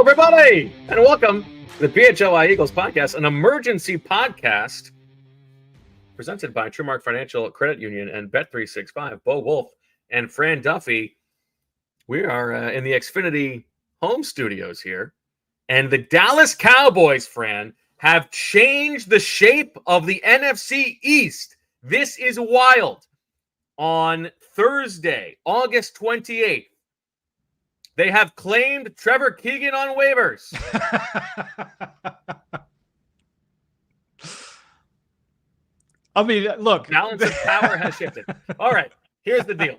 everybody, and welcome to the PHLY Eagles podcast, an emergency podcast presented by Truemark Financial Credit Union and Bet365. Bo Wolf and Fran Duffy. We are in the Xfinity home studios here, and the Dallas Cowboys, Fran, have changed the shape of the NFC East. This is wild. On Thursday, August 28th, they have claimed Trevor Keegan on waivers. I mean, look. Balance of power has shifted. All right, here's the deal.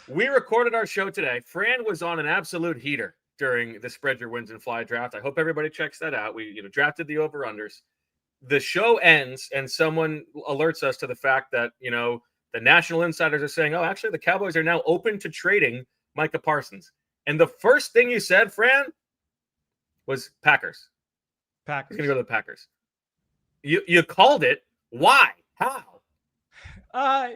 We recorded our show today. Fran was on an absolute heater during the Spread Your Wins and Fly draft. I hope everybody checks that out. We drafted the over-unders. The show ends, and someone alerts us to the fact that, the national insiders are saying, oh, actually, the Cowboys are now open to trading Micah Parsons. And the first thing you said, Fran, was Packers. Packers. He's going to go to the Packers. You called it. Why? How?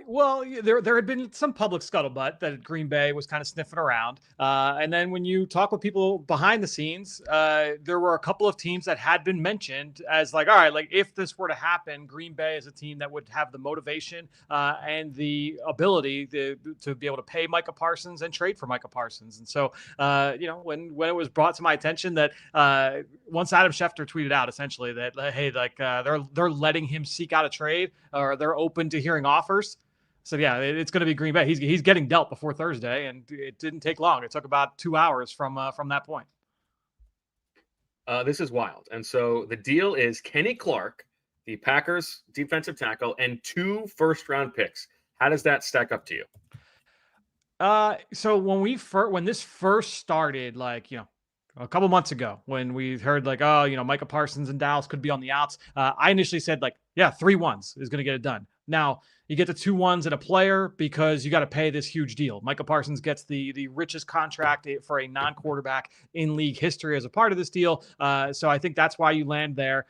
Well, there had been some public scuttlebutt that Green Bay was kind of sniffing around. And then when you talk with people behind the scenes, there were a couple of teams that had been mentioned as like, all right, like if this were to happen, Green Bay is a team that would have the motivation and the ability to be able to pay Micah Parsons and trade for Micah Parsons. And so, when it was brought to my attention that once Adam Schefter tweeted out essentially that, hey, like they're letting him seek out a trade or they're open to hearing offers. So yeah, it's going to be Green Bay. He's getting dealt before Thursday, and it didn't take long. It took about 2 hours from that point. This is wild. And so the deal is Kenny Clark, the Packers defensive tackle, and 2 first-round picks. How does that stack up to you? So when this first started, a couple months ago, when we heard Micah Parsons and Dallas could be on the outs, I initially said 3 ones is going to get it done. Now you get the 2 ones and a player because you got to pay this huge deal. Micah Parsons gets the richest contract for a non-quarterback in league history as a part of this deal. So I think that's why you land there.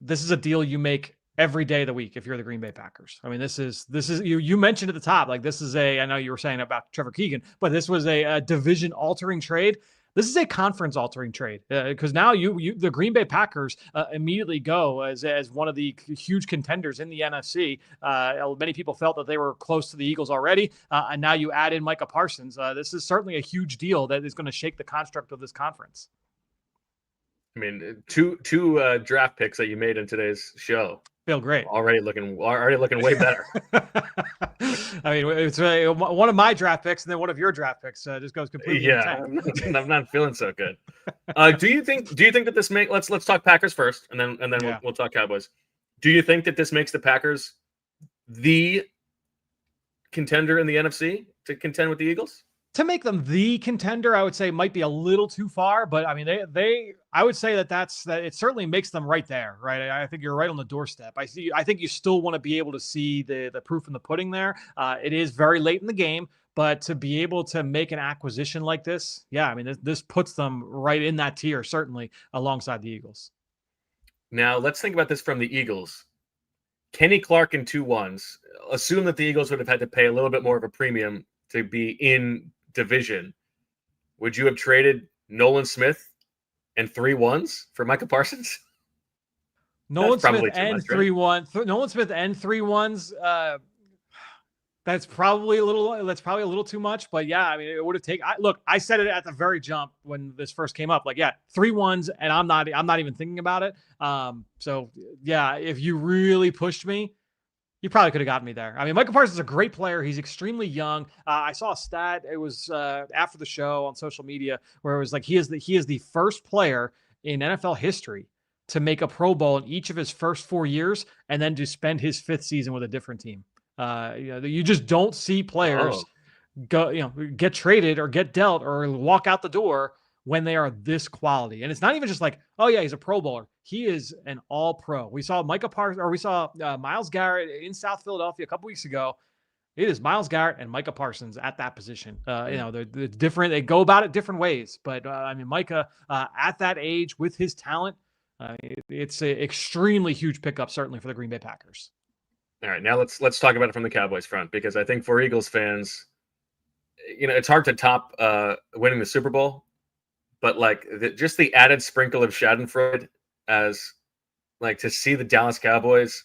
This is a deal you make every day of the week if you're the Green Bay Packers. I mean, this is you mentioned at the top, this is I know you were saying about Trevor Keegan, but this was a division altering trade. This is a conference-altering trade because now the Green Bay Packers immediately go as one of the huge contenders in the NFC. Many people felt that they were close to the Eagles already, and now you add in Micah Parsons. This is certainly a huge deal that is going to shake the construct of this conference. I mean, two draft picks that you made in today's show. Feel great. Already looking way better. I mean, it's one of my draft picks and then one of your draft picks just goes completely insane. I'm not feeling so good. Do you think that this let's talk Packers first and then we'll talk Cowboys. Do you think that this makes the Packers the contender in the NFC to contend with the Eagles? To make them the contender, I would say might be a little too far, but I mean, I would say that it certainly makes them right there, right? I think you're right on the doorstep. I think you still want to be able to see the proof in the pudding there. It is very late in the game, but to be able to make an acquisition like this, yeah, I mean, this puts them right in that tier, certainly alongside the Eagles. Now let's think about this from the Eagles. Kenny Clark and 2 ones. Assume that the Eagles would have had to pay a little bit more of a premium to be in division. Would you have traded Nolan Smith and 3 ones for Micah Parsons? Nolan Smith and 3 ones. That's probably a little too much, but yeah, I mean, it would have taken. Look, I said it at the very jump when this first came up. 3 ones, and I'm not even thinking about it. So yeah, if you really pushed me, you probably could have gotten me there. I mean, Micah Parsons is a great player. He's extremely young. I saw a stat. It was after the show on social media where it was he is the first player in NFL history to make a Pro Bowl in each of his first 4 years and then to spend his 5th season with a different team. You just don't see players get traded or get dealt or walk out the door when they are this quality. And it's not even just oh yeah, he's a Pro Bowler. He is an all-pro. We saw Micah Parsons, or we saw Myles Garrett in South Philadelphia a couple weeks ago. It is Myles Garrett and Micah Parsons at that position. They're different. They go about it different ways. But I mean, Micah at that age with his talent, it's an extremely huge pickup, certainly for the Green Bay Packers. All right, now let's talk about it from the Cowboys front, because I think for Eagles fans, it's hard to top winning the Super Bowl, but like just the added sprinkle of Schadenfreude as like to see the Dallas Cowboys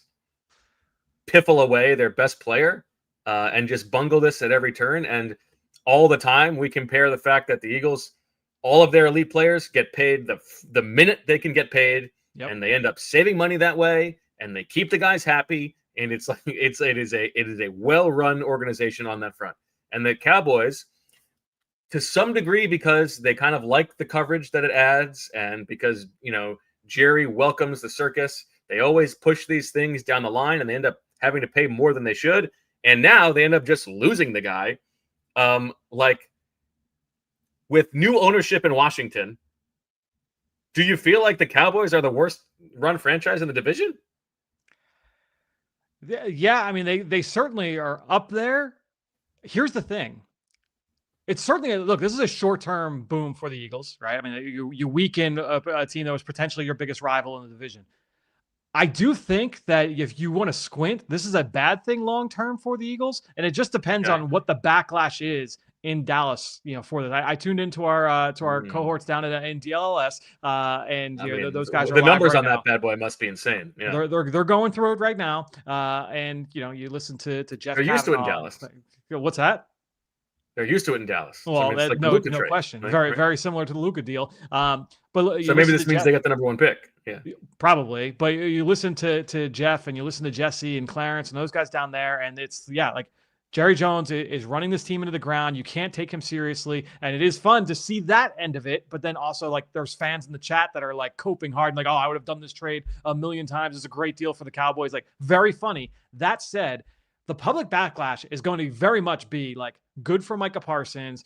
piffle away their best player and just bungle this at every turn. And all the time we compare the fact that the Eagles, all of their elite players get paid the minute they can get paid, and they end up saving money that way, and they keep the guys happy. And it's like it is a well-run organization on that front. And the Cowboys, to some degree, because they kind of like the coverage that it adds, and because Jerry welcomes the circus, they always push these things down the line, and they end up having to pay more than they should. And now they end up just losing the guy. Like with new ownership in Washington, do you feel like the Cowboys are the worst run franchise in the division? Yeah, I mean, they certainly are up there. Here's the thing. It's certainly, look, this is a short-term boom for the Eagles, right? I mean, you weaken a team that was potentially your biggest rival in the division. I do think that if you want to squint, this is a bad thing long-term for the Eagles, and it just depends on what the backlash is in Dallas, for this. I tuned into our cohorts down in DLLS, and those guys are the numbers right on now. that bad boy must be insane. Yeah, they're going through it right now, and you listen to Jeff. They're used to it in Dallas. What's that? They're used to it in Dallas. Well, so like no trade, question. Right? Very similar to the Luka deal. But so maybe this means they got the number one pick. Yeah, probably. But you listen to Jeff, and you listen to Jesse and Clarence and those guys down there, and it's like Jerry Jones is running this team into the ground. You can't take him seriously, and it is fun to see that end of it. But then also, like, there's fans in the chat that are like coping hard, like, oh, I would have done this trade a million times. It's a great deal for the Cowboys. Like, very funny. That said, the public backlash is going to very much be like good for Micah Parsons.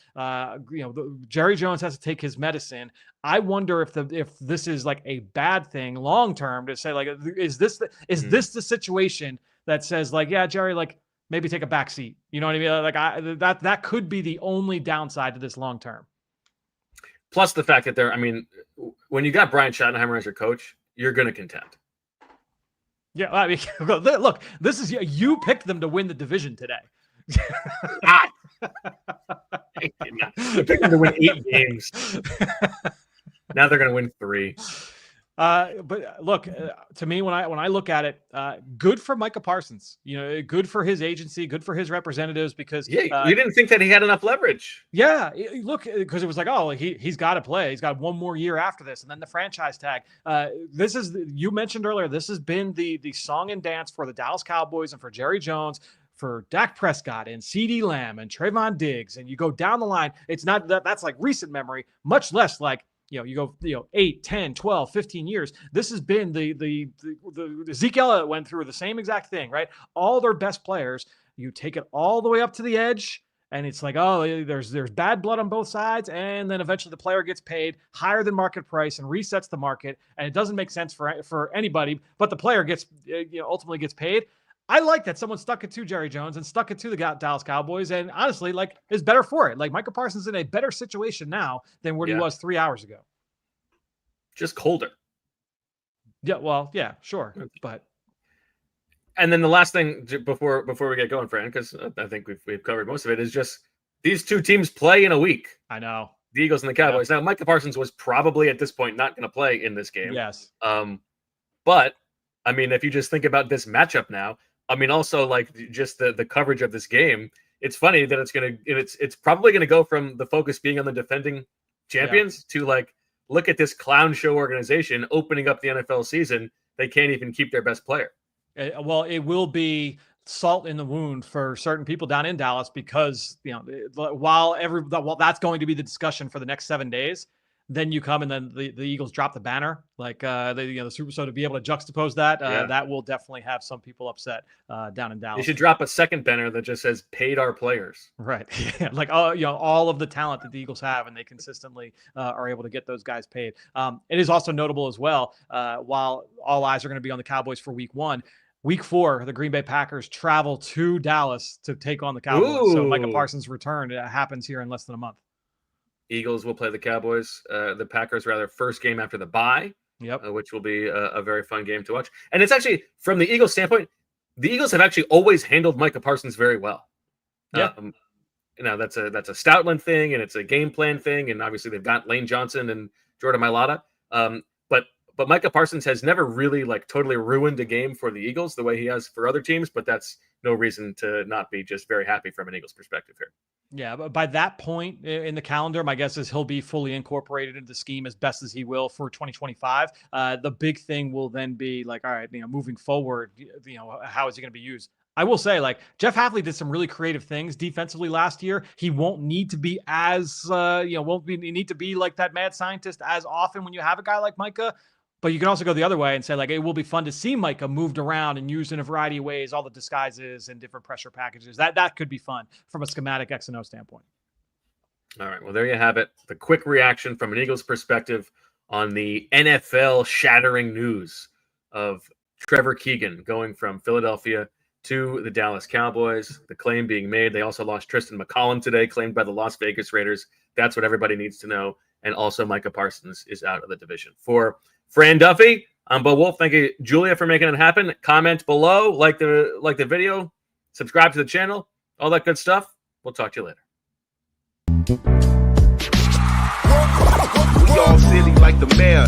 Jerry Jones has to take his medicine. I wonder if this is like a bad thing long term to say, like, is this the situation that says, like, yeah, Jerry, like, maybe take a back seat. You know what I mean? Like, that could be the only downside to this long term. Plus the fact that when you got Brian Schottenheimer as your coach, you're going to contend. Yeah, I mean, look, this is you picked them to win the division today. They picked them to win 8 games. Now they're going to win 3. But look, to me, when I look at it, good for Micah Parsons. Good for his agency, good for his representatives, because you didn't think that he had enough leverage. Yeah, look, because it was like, oh, he's got to play. He's got one more year after this, and then the franchise tag. You mentioned earlier, this has been the song and dance for the Dallas Cowboys and for Jerry Jones, for Dak Prescott and CeeDee Lamb and Trayvon Diggs, and you go down the line. It's not that's like recent memory, much less like, you go 8, 10, 12, 15 years. This has been the Zeke Elliott went through the same exact thing, right? All their best players, you take it all the way up to the edge, and it's like, oh, there's bad blood on both sides, and then eventually the player gets paid higher than market price and resets the market, and it doesn't make sense for anybody, but the player gets ultimately gets paid. I like that someone stuck it to Jerry Jones and stuck it to the Dallas Cowboys, and honestly, like, is better for it. Like, Micah Parsons is in a better situation now than where he was 3 hours ago. Just colder. Yeah, well, yeah, sure, but. And then the last thing before we get going, Fran, because I think we've covered most of it, is just these two teams play in a week. I know. The Eagles and the Cowboys. Now, Micah Parsons was probably at this point not going to play in this game. Yes. But I mean, if you just think about this matchup now. I mean, also, like, just the coverage of this game, it's funny that it's probably going to go from the focus being on the defending champions to, like, look at this clown show organization opening up the NFL season. They can't even keep their best player. Well, it will be salt in the wound for certain people down in Dallas because, while that's going to be the discussion for the next 7 days, then you come and then the Eagles drop the banner, like the Super. So to be able to juxtapose that, that will definitely have some people upset down in Dallas. You should drop a second banner that just says "Paid our players." Right, like all of the talent that the Eagles have, and they consistently are able to get those guys paid. It is also notable as well. While all eyes are going to be on the Cowboys for Week 1. Week 4, the Green Bay Packers travel to Dallas to take on the Cowboys. Ooh. So Micah Parsons' return happens here in less than a month. Eagles will play the Cowboys, the Packers, rather, first game after the bye, which will be a very fun game to watch. And it's actually, from the Eagles standpoint, the Eagles have actually always handled Micah Parsons very well. Yeah. that's a Stoutland thing, and it's a game plan thing, and obviously they've got Lane Johnson and Jordan Mailata. But Micah Parsons has never really like totally ruined a game for the Eagles the way he has for other teams. But that's no reason to not be just very happy from an Eagles perspective here. Yeah, but by that point in the calendar, my guess is he'll be fully incorporated into the scheme as best as he will for 2025. The big thing will then be like, all right, moving forward, how is he going to be used? I will say, like, Jeff Hafley did some really creative things defensively last year. He won't need to be as, need to be like that mad scientist as often when you have a guy like Micah. But you can also go the other way and say, like, it will be fun to see Micah moved around and used in a variety of ways, all the disguises and different pressure packages. That could be fun from a schematic X and O standpoint. All right. Well, there you have it. The quick reaction from an Eagles perspective on the NFL shattering news of Trevor Keegan going from Philadelphia to the Dallas Cowboys. The claim being made. They also lost Tristan McCollum today, claimed by the Las Vegas Raiders. That's what everybody needs to know. And also Micah Parsons is out of the division. For Fran Duffy, I'm Bo Wolf. Thank you, Julia, for making it happen. Comment below, like the video, subscribe to the channel, all that good stuff. We'll talk to you later. We all silly like the mayor.